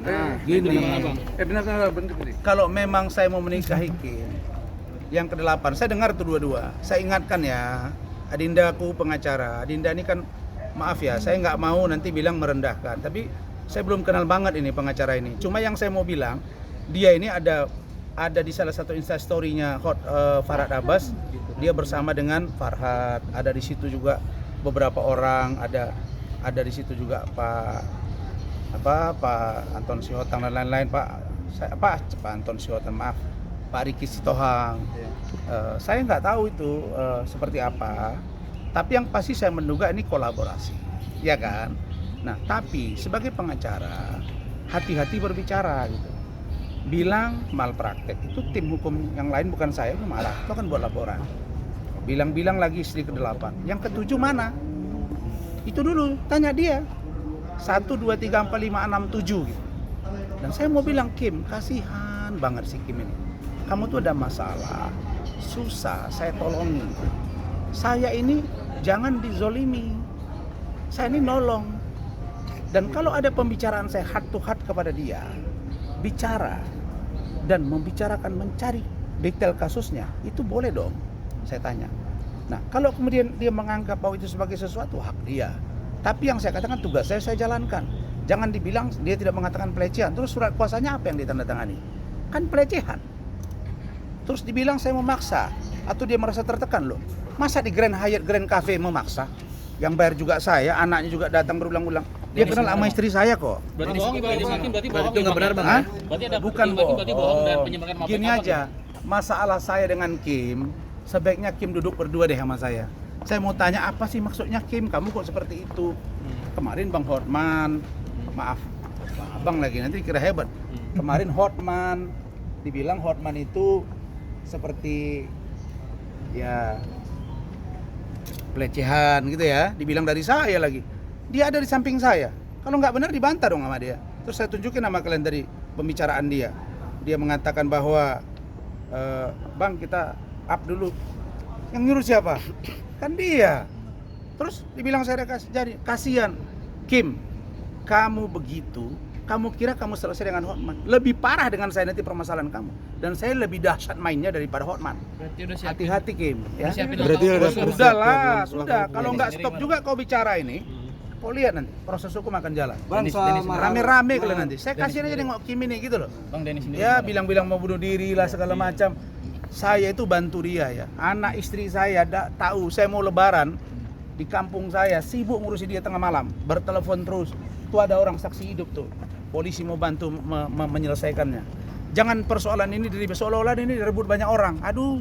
Bang. Gini, Benar. kalau memang saya mau menikahi Kim yang ke-8, saya dengar tuh dua-dua. Saya ingatkan ya, Adindaku pengacara. Adinda ini kan, maaf ya, saya nggak mau nanti bilang merendahkan. Tapi saya belum kenal banget ini pengacara ini. Cuma yang saya mau bilang, dia ini ada di salah satu instastory-nya Farhad Abbas. Dia bersama dengan Farhad. Ada di situ juga beberapa orang. Ada di situ juga Pak Anton Sihotang dan lain-lain. Pak Anton Sihotang, maaf, Pak Riki Sitohang. Saya nggak tahu itu seperti apa, tapi yang pasti saya menduga ini kolaborasi, ya kan? Nah, tapi sebagai pengacara hati-hati berbicara gitu. Bilang malpraktek itu tim hukum yang lain, bukan saya, malah itu kan buat laporan. Bilang-bilang lagi istri ke-8, yang ke-7 mana? Itu dulu tanya dia. 1, 2, 3, 4, 5, 6, 7 gitu. Dan saya mau bilang, Kim, kasihan banget si Kim ini. Kamu tuh ada masalah, susah, saya tolongi. Saya ini jangan dizolimi. Saya ini nolong. Dan kalau ada pembicaraan saya heart to heart kepada dia, bicara dan membicarakan, mencari detail kasusnya, itu boleh dong, saya tanya. Nah, kalau kemudian dia menganggap bahwa itu sebagai sesuatu, hak dia. Tapi yang saya katakan tugas saya jalankan. Jangan dibilang dia tidak mengatakan pelecehan, terus surat kuasanya apa yang ditandatangani? Kan pelecehan. Terus dibilang saya memaksa, atau dia merasa tertekan loh. Masa di Grand Hyatt Grand Cafe memaksa? Yang bayar juga saya, anaknya juga datang berulang-ulang. Dia kenal sama istri saya kok. Berarti bohong, berarti bohong. Itu nggak benar, Bang. Hah? Berarti ada Bukan berarti bohong dan bohong. penyimpangan mabuk. Gini aja, masalah saya dengan Kim, sebaiknya Kim duduk berdua deh sama saya. Saya mau tanya, apa sih maksudnya Kim? Kamu kok seperti itu? Kemarin Bang Hotman, maaf, Bang lagi nanti kira hebat. Kemarin Hotman, dibilang Hotman itu seperti ya pelecehan gitu ya, dibilang dari saya lagi. Dia ada di samping saya. Kalau nggak benar dibantah dong sama dia. Terus saya tunjukin nama kalian dari pembicaraan dia. Dia mengatakan bahwa Bang, kita up dulu. Yang nyuruh siapa? Kan dia. Terus dibilang saya jadi kasihan. Kim, kamu begitu, kamu kira kamu selesai dengan Hotman. Lebih parah dengan saya nanti permasalahan kamu. Dan saya lebih dahsyat mainnya daripada Hotman. Hati-hati Kim, ya. Berarti Sudah. Kalau nggak stop juga kau bicara ini, kau lihat nanti proses hukum akan jalan. Bang, Rame-rame kalian nanti. Saya kasih aja nengok Kim ini gitu loh. Bang Denny sendiri. Ya, bilang-bilang mau bunuh diri lah segala macam. Saya itu bantu dia ya. Anak istri saya tahu saya mau lebaran di kampung saya, sibuk ngurusi dia tengah malam, bertelepon terus. Itu ada orang saksi hidup tuh. Polisi mau bantu menyelesaikannya. Jangan persoalan ini seolah-olah ini direbut banyak orang. Aduh.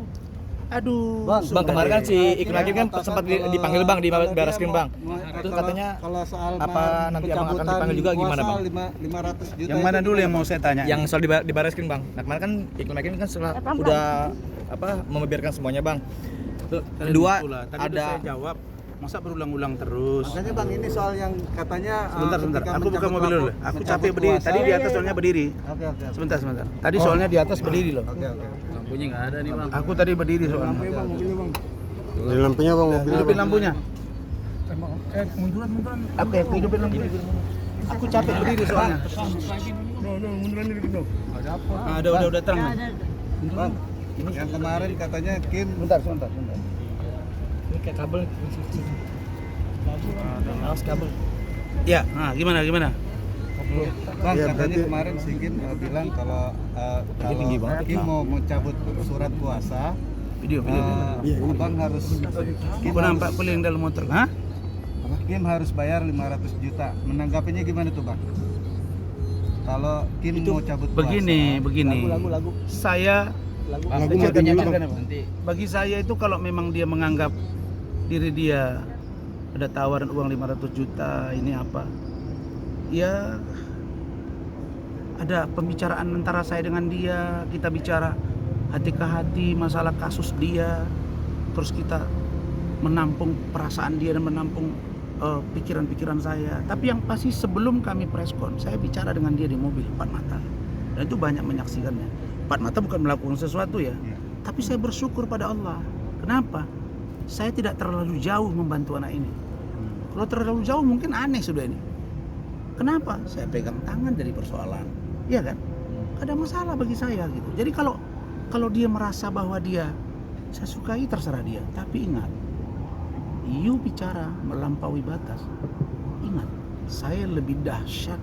Bang, kemarin kan si Ikun Hakim kan sempat dipanggil Bang di Barreskrim Bang. Terus katanya kalau soal apa nanti Abang akan dipanggil juga gimana Bang? 500 juta Yang mana dulu yang mau saya tanya? Yang soal di Barreskrim Bang. Nah, kemarin kan Ikun Hakim kan setelah udah membeberkan semuanya Bang. Kedua Tadi ada saya jawab. Masa berulang-ulang terus? makanya Bang, ini soal yang katanya Sebentar. ketika Aku buka mencabut mobil dulu. Aku capek berdiri. Tadi di atas soalnya berdiri. Oke. Sebentar. Tadi soalnya di atas berdiri loh. Oke. Lampunya nggak ada nih Bang. Aku tadi berdiri soalnya. Mobilnya Bang. Di lampunya Bang, mobilnya Hidupin Bang. lampunya. Munduran. Oke, hidupin lampunya. Aku capek berdiri soalnya. Munduran dikit dong. Ada apa? Udah terang. Bang, yang kemarin katanya Kim Sebentar. Ini kayak kabel. Awas kabel. Ya, gimana? Bang, Ya, katanya berarti- kemarin si Kim bilang kalau tinggi banget. Kim mau cabut surat kuasa, Video. Abang harus Aku nampak kuliah dalam motor. Hah? Kim harus bayar 500 juta. Menanggapinya gimana tuh Bang? Kalau Kim mau cabut kuasa. Begini. Lagu. Saya Lagu Cerita matiin dulu, kan, Bang. Bang? Bagi saya itu kalau memang dia menganggap diri dia ada tawaran uang 500 juta ini apa, ya ada pembicaraan antara saya dengan dia, kita bicara hati ke hati masalah kasus dia, terus kita menampung perasaan dia dan menampung pikiran-pikiran saya. Tapi yang pasti sebelum kami preskon, saya bicara dengan dia di mobil empat mata, dan itu banyak menyaksikannya. Empat mata bukan melakukan sesuatu ya, tapi saya bersyukur pada Allah. Kenapa? Saya tidak terlalu jauh membantu anak ini. Kalau terlalu jauh mungkin aneh sudah ini. Kenapa? Saya pegang tangan dari persoalan. Iya kan? Ada masalah bagi saya gitu. Jadi kalau dia merasa bahwa dia saya sukai, terserah dia. Tapi ingat, you bicara melampaui batas. Ingat, saya lebih dahsyat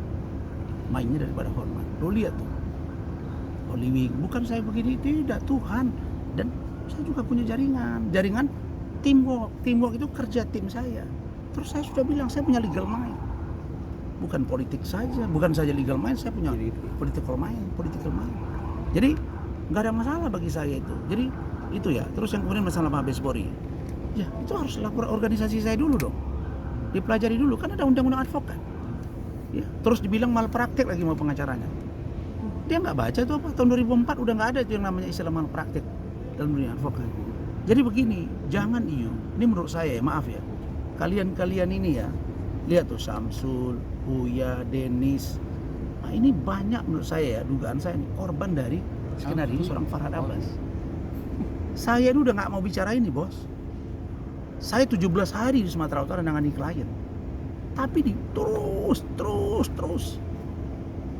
mainnya daripada Hotman. Lo lihat tuh, Holy Wing. Bukan saya begini, tidak, Tuhan. Dan saya juga punya jaringan teamwork itu kerja tim saya. Terus saya sudah bilang saya punya legal mind, bukan politik saja, bukan saja legal mind, saya punya political mind. Jadi nggak ada masalah bagi saya itu. Jadi itu ya. Terus yang kemudian masalah Mabespori, ya itu harus lapor organisasi saya dulu dong, dipelajari dulu, kan ada undang-undang advokat. Ya, terus dibilang malpraktek lagi mau pengacaranya. Dia nggak baca itu apa? Tahun 2004 udah nggak ada itu yang namanya istilah malpraktek dalam dunia advokat. Jadi begini, jangan ini menurut saya ya, maaf ya, kalian ini ya, lihat tuh Samsul, Buya, Denis, nah ini banyak menurut saya ya, dugaan saya ini korban dari skenario seorang Farhad Abbas. Saya ini udah nggak mau bicara ini, bos. Saya 17 hari di Sumatera Utara nangani klien, tapi terus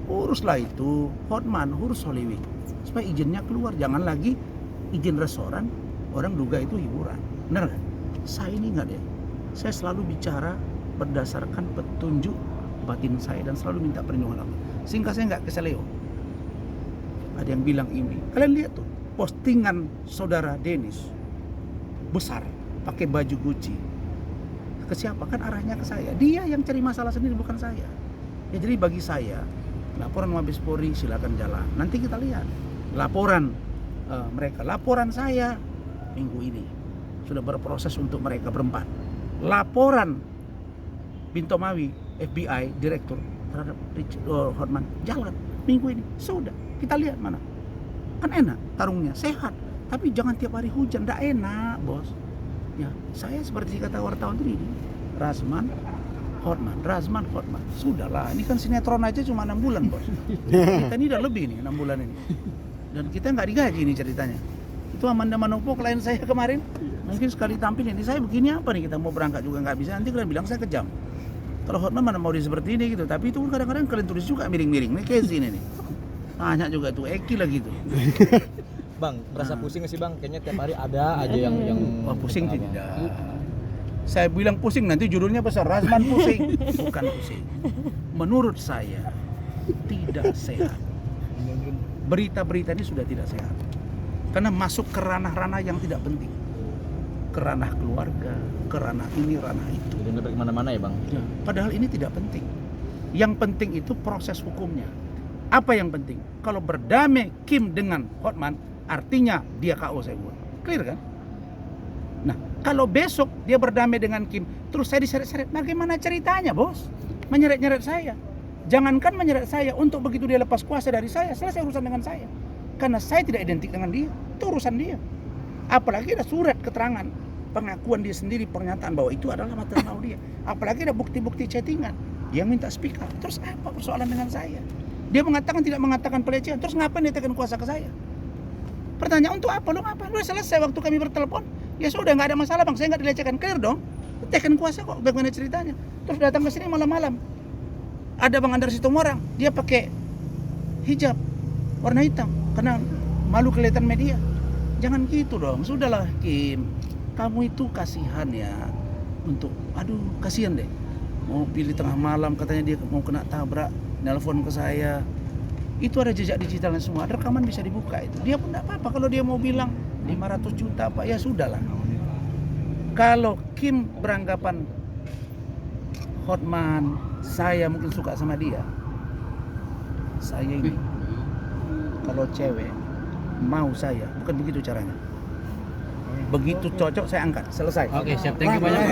uruslah itu Hotman, urus Holy Wing supaya izinnya keluar, jangan lagi izin restoran orang duga itu hiburan, benar kan? Saya ini enggak deh, saya selalu bicara berdasarkan petunjuk batin saya dan selalu minta perlindungan Allah, sehingga saya nggak keseleo. Ada yang bilang ini, kalian lihat tuh postingan saudara Denis besar pakai baju Gucci, ke siapa? Kan arahnya ke saya, dia yang cari masalah sendiri, bukan saya ya. Jadi bagi saya laporan Mabespori silakan jalan, nanti kita lihat laporan mereka. Laporan saya minggu ini sudah berproses untuk mereka berempat. Laporan Binto Mawi FBI direktur terhadap Hotman jalan minggu ini, sudah kita lihat mana. Kan enak tarungnya, sehat, tapi jangan tiap hari hujan, enggak enak, bos. Ya, saya seperti kata wartawan tadi, Razman Hotman. Sudahlah, ini kan sinetron aja cuma 6 bulan, bos. Kita ini udah lebih nih 6 bulan ini. Dan kita nggak digaji ini ceritanya. Itu Amanda Manopo klien saya kemarin, mungkin sekali tampil ini saya begini apa nih, kita mau berangkat juga nggak bisa, nanti kalian bilang saya kejam. Kalau Hotman mana mau di seperti ini gitu, tapi itu kadang-kadang kalian tulis juga miring-miring nih kayak sini nih. Tanya juga tuh Eki lagi tuh. Bang, merasa pusing nggak sih bang? Kayaknya tiap hari ada aja yang Wah, pusing tidak. Saya bilang pusing nanti judulnya besar, Razman pusing. Bukan pusing. Menurut saya tidak sehat. Berita-berita ini sudah tidak sehat. Karena masuk ke ranah-ranah yang tidak penting. Ke ranah keluarga, ke ranah ini, ranah itu. jadi lebih kemana-mana ya bang? Ya, padahal ini tidak penting. Yang penting itu proses hukumnya. Apa yang penting? Kalau berdamai Kim dengan Hotman, artinya dia KO, saya buat. Clear kan? Nah, kalau besok dia berdamai dengan Kim, terus saya diseret-seret, bagaimana ceritanya, bos? Menyeret-nyeret saya. Jangankan menyeret saya, untuk begitu dia lepas kuasa dari saya, selesai urusan dengan saya. Karena saya tidak identik dengan dia, itu urusan dia. Apalagi ada surat keterangan, pengakuan dia sendiri, pernyataan bahwa itu adalah material dia. Apalagi ada bukti-bukti chattingan, dia minta speak up. Terus apa persoalan dengan saya? Dia mengatakan tidak mengatakan pelecehan, terus ngapain dia tekan kuasa ke saya? Pertanyaan untuk apa? Lo ngapain? Udah selesai waktu kami bertelepon, ya sudah, nggak ada masalah bang, saya nggak dilecehkan, clear dong. Tekan kuasa kok, bagaimana ceritanya? Terus datang ke sini malam-malam. Ada Bang Andar Situmorang, dia pakai hijab warna hitam karena malu kelihatan media. Jangan gitu dong, sudahlah Kim. Kamu itu kasihan ya, untuk, aduh kasihan deh. Mau pilih tengah malam, katanya dia mau kena tabrak, nelpon ke saya. Itu ada jejak digitalnya semua, ada rekaman bisa dibuka itu. Dia pun enggak apa-apa kalau dia mau bilang 500 juta apa, ya sudahlah. Kalau Kim beranggapan Hotman, saya mungkin suka sama dia. Saya ini kalau cewek mau saya, bukan begitu caranya. Begitu cocok saya angkat, selesai. Oke, siap. Thank you banyak.